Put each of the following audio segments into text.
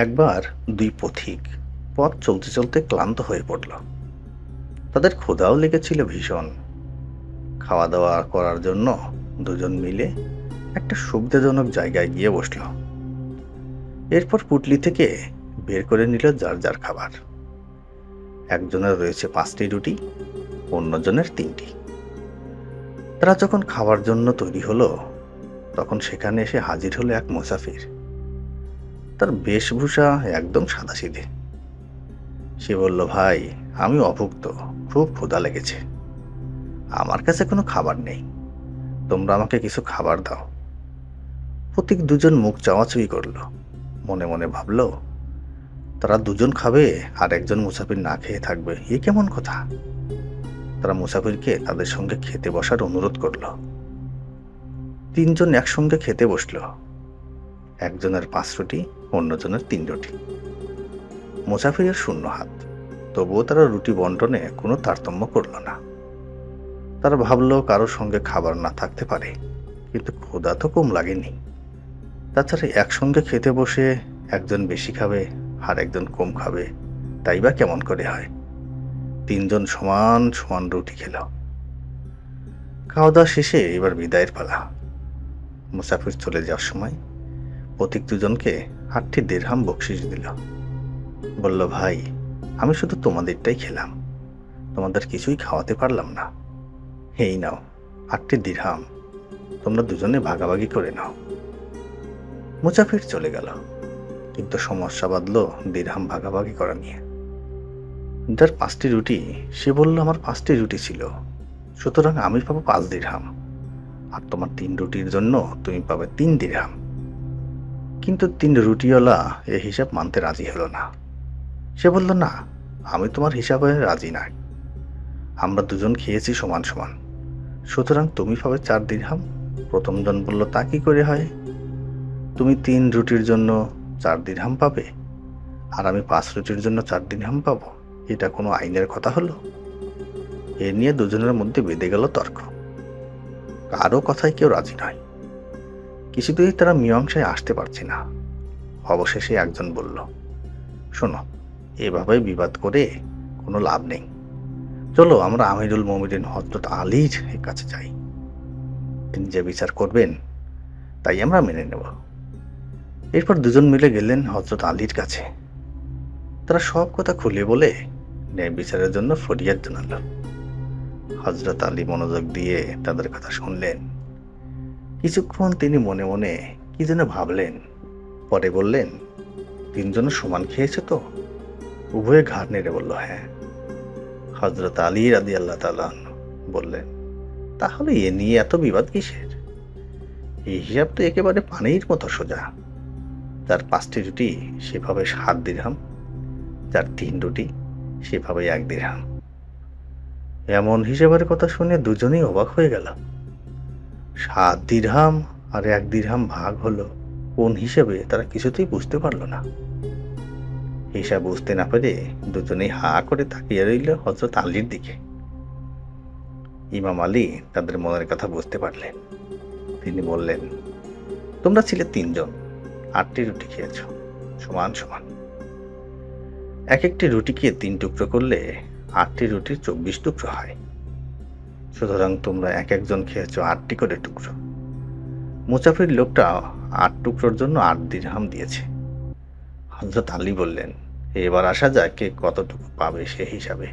একবার দুই পথিক পথ চলতে চলতে ক্লান্ত হয়ে পড়ল। তাদের ক্ষুধাও লেগেছিল ভীষণ। খাওয়া দাওয়া করার জন্য দুজন মিলে একটা সুবিধাজনক জায়গায় গিয়ে বসল। এরপর পুটলি থেকে বের করে নিল যার যার খাবার। একজনের রয়েছে 5টি রুটি, অন্যজনের 3টি। তারা যখন খাওয়ার জন্য তৈরি হলো, তখন সেখানে এসে হাজির হলো এক মুসাফির। তার বেশভূষা একদম সাদাসিধে। সে বলল, ভাই, আমি অভুক্ত, খুব ক্ষুধা লেগেছে, আমার কাছে কোনো খাবার নেই, তোমরা আমাকে কিছু খাবার দাও। প্রতীক দুজন মুখ চাওয়াচুই করলো। মনে মনে ভাবল, তারা দুজন খাবে আর একজন মুসাফির না খেয়ে থাকবে, এ কেমন কথা। তারা মুসাফিরকে তাদের সঙ্গে খেতে বসার অনুরোধ করল। 3জন একসঙ্গে খেতে বসল। একজনের 5 রুটি, অন্যজনের 3 রুটি। মুসাফিরের শূন্য হাত, তবুও তারা রুটি বন্টনে কোনো তারতম্য করল না। তারা ভাবল, কারোর সঙ্গে খাবার না থাকতে পারে, কিন্তু ক্ষুধা তো কম লাগেনি। তাছাড়া একসঙ্গে খেতে বসে একজন বেশি খাবে আর একজন কম খাবে, তাই বা কেমন করে হয়। 3জন সমান সমান রুটি খেল। খাওয়া দাওয়া শেষে এবার বিদায়ের পালা। মুসাফির চলে যাওয়ার সময় প্রতীক দুজনকে 8টি দিরহাম বকশিশ দিল। বলল, ভাই, আমি শুধু তোমাদেরটাই খেলাম, তোমাদের কিছুই খাওয়াতে পারলাম না। এই নাও 8টি দিরহাম, তোমরা দুজনে ভাগাভাগি করে নাও। মুসাফির চলে গেল, কিন্তু সমস্যা বাঁধল দিরহাম ভাগাভাগি করা নিয়ে। যার 5টি রুটি, সে বলল, আমার 5টি রুটি ছিল, সুতরাং আমি পাবো 5 দিরহাম, আর তোমার 3 রুটির জন্য তুমি পাবে 3 দিরহাম। কিন্তু 3 রুটিওয়ালা এ হিসাব মানতে রাজি হলো না। সে বলল, না, আমি তোমার হিসাবে রাজি নাই, আমরা দুজন খেয়েছি সমান সমান, সুতরাং তুমি পাবে 4 দিরহাম। প্রথম জন বলল, তা কি করে হয়, তুমি 3 রুটির জন্য 4 দিরহাম পাবে, আর আমি 5 রুটির জন্য 4 দিরহাম পাবো, এটা কোনো আইনের কথা হলো। এ নিয়ে দুজনের মধ্যে বেঁধে গেল তর্ক। কারো কথায় কেউ রাজি নয়। কিছুতেই তারা মীমাংসায় আসতে পারছে না। অবশেষে একজন বলল, শোনো, এভাবে বিবাদ করে কোনো লাভ নেই, চলো আমরা আমিরুল মুমিনিন হযরত আলীর কাছে যাই, তিনি যে বিচার করবেন তাই আমরা মেনে নেব। এরপর দুজন মিলে গেলেন হযরত আলীর কাছে। তারা সব কথা খুলে বলে ন্যায় বিচারের জন্য ফরিয়াদ জানাল। হযরত আলী মনোযোগ দিয়ে তাদের কথা শুনলেন। কিছুক্ষণ তিনি মনে মনে কি যেন ভাবলেন, পরে বললেন, 3 জন সমান খেয়েছে তো? উভয়ে ঘাড় নেড়ে বলল, হ্যাঁ। হযরত আলী রাদিয়াল্লাহু তাআলা আনহু বললেন, তাহলে এ নিয়ে এত বিবাদ কিসের? এই হিসাব তো একেবারে পানির মতো সোজা। যার 5টি রুটি সেভাবে 7 দিরহাম, যার 3 রুটি সেভাবে 1 দিরহাম। এমন হিসেবের কথা শুনে দুজনেই অবাক হয়ে গেল। 7 দিরহাম আর 1 দিরহাম ভাগ হলো কোন হিসেবে, তারা কিছুতেই বুঝতে পারল না। হিসাব বুঝতে না পেরে দুজনেই হা করে তাকিয়ে রইল হযরত আলীর দিকে। ইমাম আলী তাদের মনের কথা বুঝতে পারলেন। তিনি বললেন, তোমরা ছিলে 3 জন, 8টি রুটি খেয়েছ সমান সমান। এক একটি রুটিকে 3 টুকরো করলে 8টি রুটির 24 টুকরো হয়, সুতরাং তোমরা এক একজন খেয়েছ 8টি করে টুকরো। মুসাফির লোকটা 8 টুকরোর জন্য 8 দিরহাম দিয়েছে। হযরত আলী বললেন, এবার আসা যাক কে কতটুকু পাবে সে হিসাবে।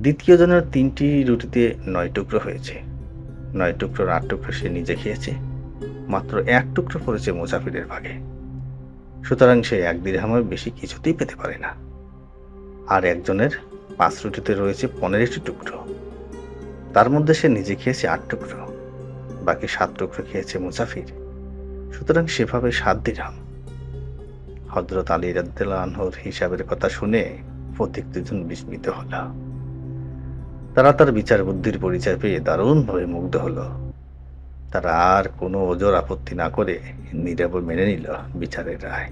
দ্বিতীয় জনের 3টি রুটিতে 9 টুকরো হয়েছে। 9 টুকরোর 8 টুকরো সে নিজে খেয়েছে, মাত্র 1 টুকরো পড়েছে মুসাফিরের ভাগে, সুতরাং সে 1 দিরহামের বেশি কিছুতেই পেতে পারে না। আর একজনের 5 রুটিতে রয়েছে 15টি টুকরো, তার মধ্যে সে নিজে খেয়েছে 8 টুকরো, বাকি 7 টুকরো খেয়েছে মুসাফির, সুতরাং সেভাবে 7 দিরহাম। হযরত আলী রাদিয়াল্লাহু আনহুর হিসাবের কথা শুনে প্রত্যেক দুজন বিস্মিত হল। তারা তার বিচার বুদ্ধির পরিচয় পেয়ে দারুণভাবে মুগ্ধ হলো। তারা আর কোনো ওজর আপত্তি না করে নীরবে মেনে নিল বিচারের রায়।